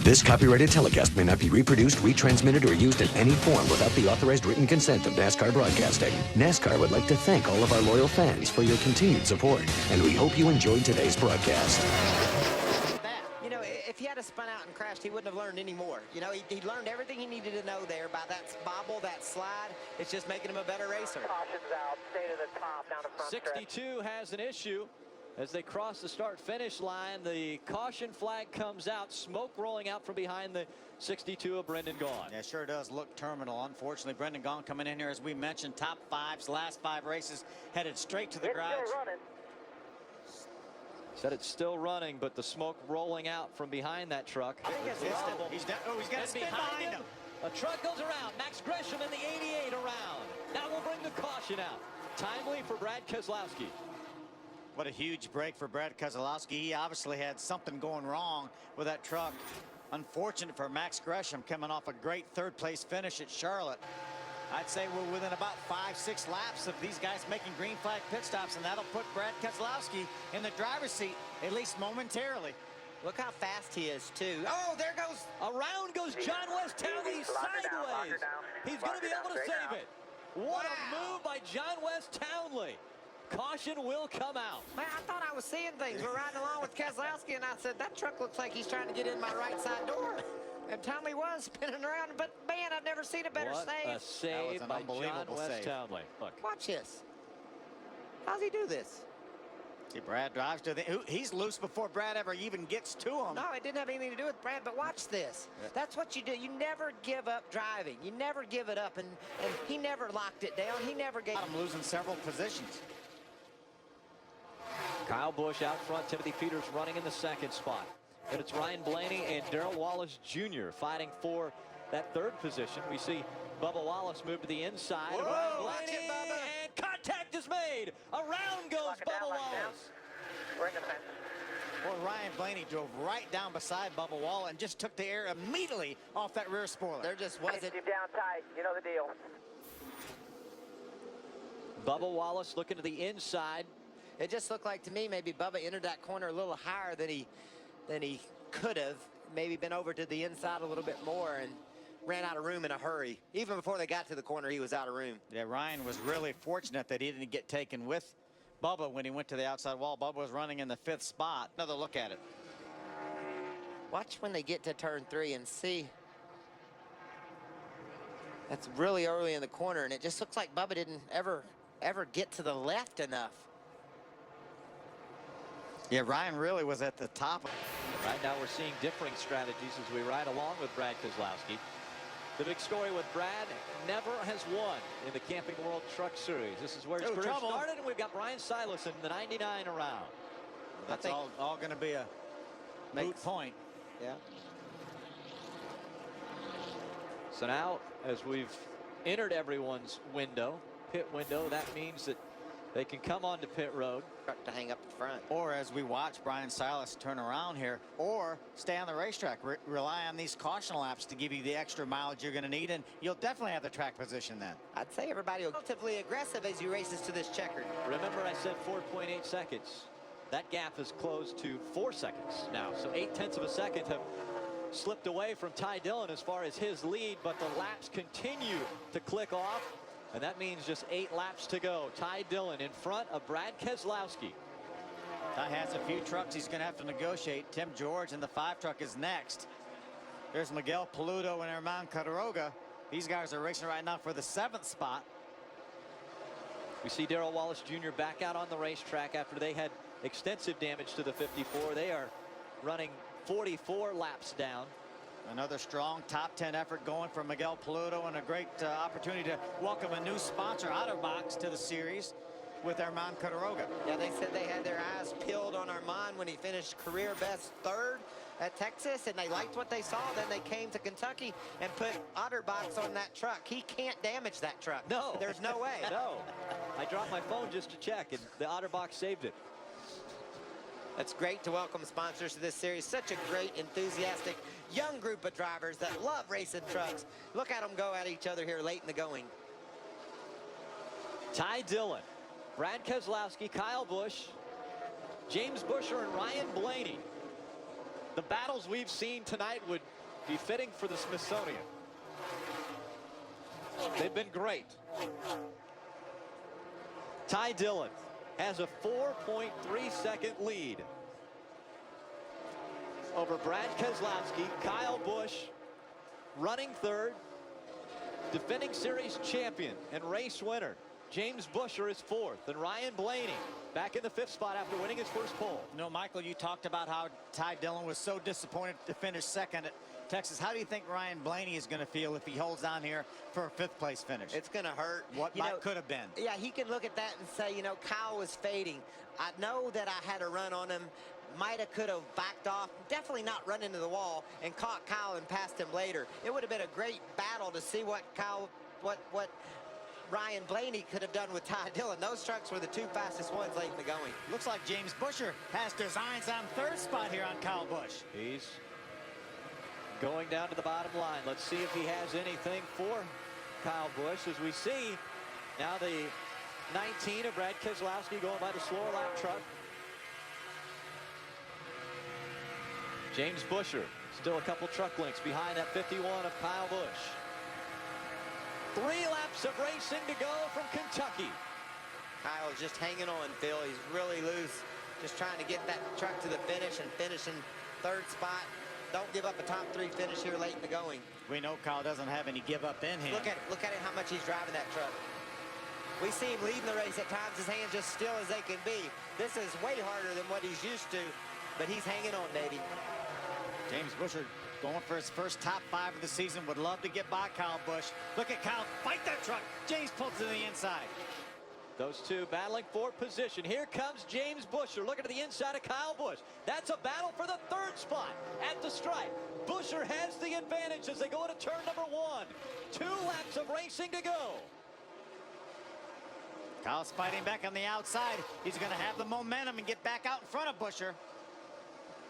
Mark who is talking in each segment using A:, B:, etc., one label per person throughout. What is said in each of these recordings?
A: This copyrighted telecast may not be reproduced, retransmitted, or used in any form without the authorized written consent of NASCAR Broadcasting. NASCAR would like to thank all of our loyal fans for your continued support, and we hope you enjoyed today's broadcast.
B: You know, if he had spun out and crashed, he wouldn't have learned any more. You know, he learned everything he needed to know there by that bobble, that slide. It's just making him a better racer.
C: Caution's out, stay to the top, down the front
D: 62 has an issue. As they cross the start-finish line, the caution flag comes out, smoke rolling out from behind the 62 of Brendan Gaughan.
E: Yeah, sure does look terminal. Unfortunately, Brendan Gaughan coming in here, as we mentioned, top fives, last 5 races, headed straight to the garage.
C: Still running.
D: Said it's still running, but the smoke rolling out from behind that truck.
E: I think he's down. Oh, he's got to spin behind him.
D: A truck goes around. Max Gresham in the 88 around. That will bring the caution out. Timely for Brad Keselowski.
E: What a huge break for Brad Keselowski. He obviously had something going wrong with that truck. Unfortunate for Max Gresham, coming off a great third-place finish at Charlotte. I'd say we're within about 5-6 laps of these guys making green flag pit stops, and that'll put Brad Keselowski in the driver's seat, at least momentarily.
B: Look how fast he is, too. Oh, there goes.
D: Around goes John West Townley sideways. He's going to be able to save it. What a move by John West Townley. Caution will come out.
B: Man, I thought I was seeing things. We're riding along with Keselowski, and I said, that truck looks like he's trying to get in my right side door. And Townley was spinning around, but man, I've never seen a better save.
D: What a save by John West Townley. Look.
B: Watch this. How's he do this?
E: See, Brad drives to the. He's loose before Brad ever even gets to him.
B: No, it didn't have anything to do with Brad, but watch this. Yeah. That's what you do. You never give up driving. You never give it up, and he never locked it down. He never gave.
E: I'm losing several positions.
D: Kyle Busch out front. Timothy Peters running in the second spot. But it's Ryan Blaney and Darrell Wallace Jr. fighting for that third position. We see Bubba Wallace move to the inside.
B: Whoa,
D: Ryan Blaney, and contact is made. Around goes Bubba Wallace.
C: We're in the fence.
E: Well, Ryan Blaney drove right down beside Bubba Wallace and just took the air immediately off that rear spoiler.
B: There just wasn't.
C: Keep down tight. You know the deal.
D: Bubba Wallace looking to the inside.
B: It just looked like to me maybe Bubba entered that corner a little higher than he could have. Maybe been over to the inside a little bit more and ran out of room in a hurry. Even before they got to the corner, he was out of room.
E: Yeah, Ryan was really fortunate that he didn't get taken with Bubba when he went to the outside wall. Bubba was running in the 5th spot. Another look at it.
B: Watch when they get to turn 3 and see. That's really early in the corner, and it just looks like Bubba didn't ever get to the left enough.
E: Yeah, Ryan really was at the top.
D: Right now we're seeing differing strategies as we ride along with Brad Keselowski. The big story with Brad, never has won in the Camping World Truck Series. This is where his career started, and we've got Brian Silas in the 99 around.
E: That's all going to be a moot point.
B: Yeah.
D: So now, as we've entered everyone's window, pit window, that means that they can come onto pit road.
B: To hang up the front.
E: Or as we watch Brian Silas turn around here, or stay on the racetrack. Rely on these caution laps to give you the extra mileage you're going to need, and you'll definitely have the track position then.
B: I'd say everybody will be relatively aggressive as you races to this checkered.
D: Remember I said 4.8 seconds. That gap is closed to 4 seconds now. So 0.8 of a second have slipped away from Ty Dillon as far as his lead, but the laps continue to click off. And that means just 8 laps to go. Ty Dillon in front of Brad Keselowski.
E: Ty has a few trucks he's going to have to negotiate. Tim George in the 5 truck is next. There's Miguel Paludo and Herman Cadoroga. These guys are racing right now for the 7th spot.
D: We see Darrell Wallace Jr. back out on the racetrack after they had extensive damage to the 54. They are running 44 laps down.
E: Another strong top 10 effort going for Miguel Paludo, and a great opportunity to welcome a new sponsor, OtterBox, to the series with Herman Cadoroga.
B: Yeah, they said they had their eyes peeled on Herman when he finished career best 3rd at Texas, and they liked what they saw. Then they came to Kentucky and put OtterBox on that truck. He can't damage that truck.
D: No.
B: There's no way.
D: No. I dropped my phone just to check, and the OtterBox saved it.
B: That's great to welcome sponsors to this series. Such a great, enthusiastic, young group of drivers that love racing trucks. Look at them go at each other here late in the going.
D: Ty Dillon, Brad Keselowski, Kyle Busch, James Buescher, and Ryan Blaney The battles we've seen tonight would be fitting for the Smithsonian. They've been great. Ty Dillon has a 4.3-second lead over Brad Keselowski. Kyle Busch running third, defending series champion and race winner James Buescher is fourth, and Ryan Blaney back in the fifth spot after winning his first pole.
E: No, Michael, you talked about how Ty Dillon was so disappointed to finish second at Texas. How do you think Ryan Blaney is going to feel if he holds on here for a fifth place finish?
B: It's going to hurt.
E: What could have been.
B: Yeah, he can look at that and say, you know, Kyle was fading. I know that I had a run on him. Might have, could have backed off. Definitely not run into the wall and caught Kyle and passed him later. It would have been a great battle to see what Ryan Blaney could have done with Ty Dillon. Those trucks were the two fastest ones late in the going.
E: Looks like James Buescher has designs on third spot here on Kyle Busch.
D: He's going down to the bottom line. Let's see if he has anything for Kyle Busch. As we see now, the 19 of Brad Keselowski going by the slower lap truck. James Buescher still a couple truck lengths behind that 51 of Kyle Busch. 3 laps of racing to go from Kentucky.
B: Kyle is just hanging on, Phil. He's really loose. Just trying to get that truck to the finish and finishing third spot. Don't give up a top 3 finish here late in the going.
E: We know Kyle doesn't have any give up in him.
B: Look at it, how much he's driving that truck. We see him leading the race at times, his hands just still as they can be. This is way harder than what he's used to, but he's hanging on, baby.
E: James Buescher going for his first top 5 of the season. Would love to get by Kyle Busch. Look at Kyle fight that truck. James pulls to the inside.
D: Those two battling for position. Here comes James Buescher looking to the inside of Kyle Busch. That's a battle for the third spot at the stripe. Buescher has the advantage as they go into turn number 1. 2 laps of racing to go.
E: Kyle's fighting back on the outside. He's going to have the momentum and get back out in front of Buescher.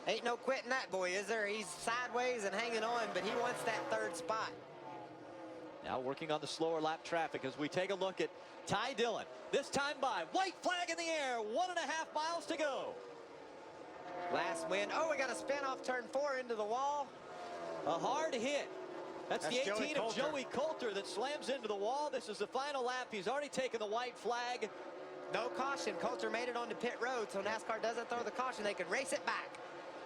B: Ain't no quitting that boy, is there? He's sideways and hanging on, but he wants that third spot.
D: Now working on the slower lap traffic as we take a look at Ty Dillon. This time by white flag in the air, 1.5 miles to go. Last win. Oh, we got a spin off turn 4 into the wall. A hard hit. That's the 18 of Joey Coulter that slams into the wall. This is the final lap. He's already taken the white flag.
B: No caution. Coulter made it onto pit road, so NASCAR doesn't throw the caution. They can race it back.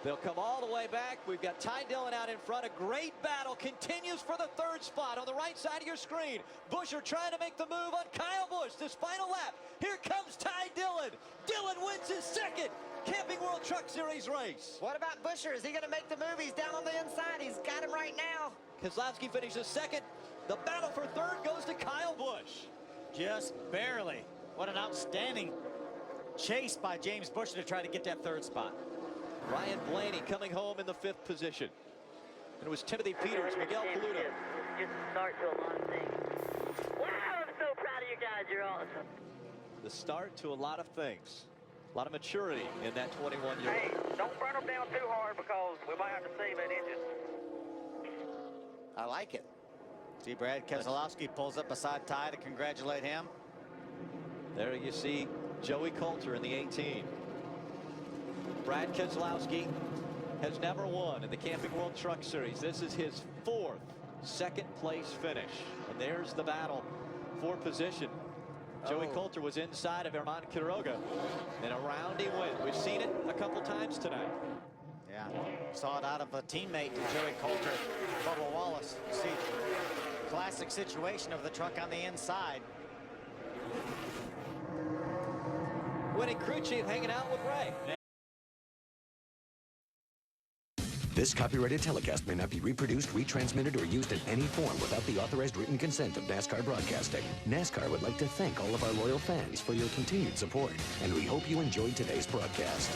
D: They'll come all the way back. We've got Ty Dillon out in front. A great battle continues for the third spot on the right side of your screen. Buescher trying to make the move on Kyle Busch. This final lap. Here comes Ty Dillon. Dillon wins his second Camping World Truck Series race.
B: What about Buescher? Is he going to make the move? He's down on the inside. He's got him right now.
D: Keselowski finishes second. The battle for third goes to Kyle Busch.
E: Just barely. What an outstanding chase by James Buescher to try to get that third spot.
D: Ryan Blaney coming home in the 5th position. And it was Timothy Peters, Miguel Coluto.
C: Just start to a lot of things. Wow, I'm so proud of you guys. You're awesome.
D: The start to a lot of things. A lot of maturity in that 21-year-old.
C: Hey, don't burn them down too hard because we might have to save that engine.
B: I like it.
E: See Brad Keselowski pulls up beside Ty to congratulate him.
D: There you see Joey Coulter in the 18. Brad Keselowski has never won in the Camping World Truck Series. This is his 4th second place finish. And there's the battle for position. Joey Coulter was inside of Herman Quiroga, and around he went. We've seen it a couple times tonight.
E: Yeah, saw it out of a teammate to Joey Coulter, Bubba Wallace. You see, classic situation of the truck on the inside.
D: Winning crew chief hanging out with Ray.
A: This copyrighted telecast may not be reproduced, retransmitted, or used in any form without the authorized written consent of NASCAR Broadcasting. NASCAR would like to thank all of our loyal fans for your continued support, and we hope you enjoyed today's broadcast.